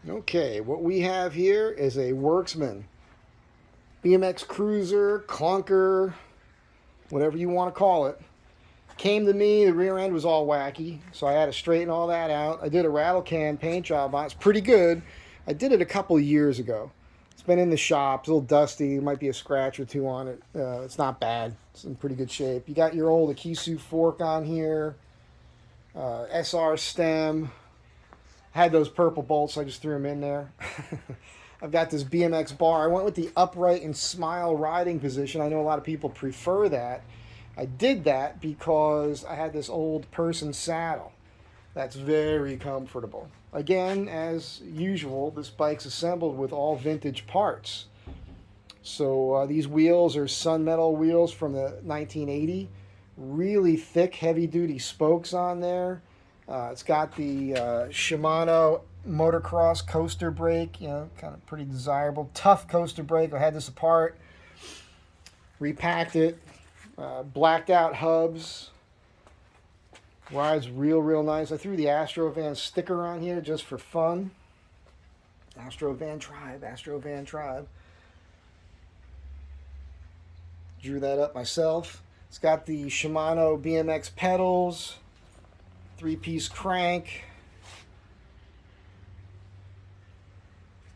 Okay, what we have here is a Worksman BMX Cruiser, Klunker, whatever you want to call it. Came to me, the rear end was all wacky, so I had to straighten all that out. I did a rattle can paint job on it. It's pretty good. I did it a couple of years ago. It's been in the shop, it's a little dusty, there might be a scratch or two on it. It's not bad, it's in pretty good shape. You got your old Akisu fork on here, SR stem. I had those purple bolts, so I just threw them in there. I've got this BMX bar. I went with the upright and smile riding position. I know a lot of people prefer that. I did that because I had this old person saddle that's very comfortable. Again, as usual, this bike's assembled with all vintage parts. So these wheels are Sun Metal wheels from the 1980. Really thick, heavy-duty spokes on there. It's got the Shimano motocross coaster brake, kind of pretty desirable. Tough coaster brake. I had this apart, repacked it, blacked out hubs. Rides real nice. I threw the Astrovan sticker on here just for fun. Astrovan Tribe. Drew that up myself. It's got the Shimano BMX pedals, 3-piece crank.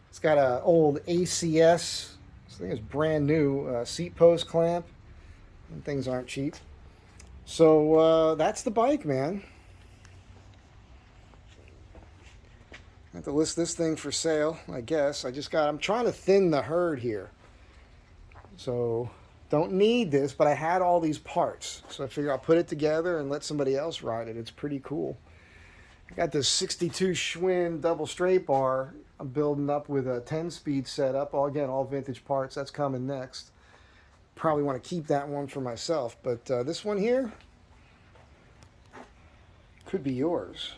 It's got an old ACS, I think it's brand new, seat post clamp. And things aren't cheap. So that's the bike, man. I have to list this thing for sale, I guess. I'm trying to thin the herd here. So don't need this, but I had all these parts. So I figure I'll put it together and let somebody else ride it. It's pretty cool. I got this 62 Schwinn double straight bar I'm building up with a 10-speed setup. All vintage parts. That's coming next. Probably want to keep that one for myself. But this one here could be yours.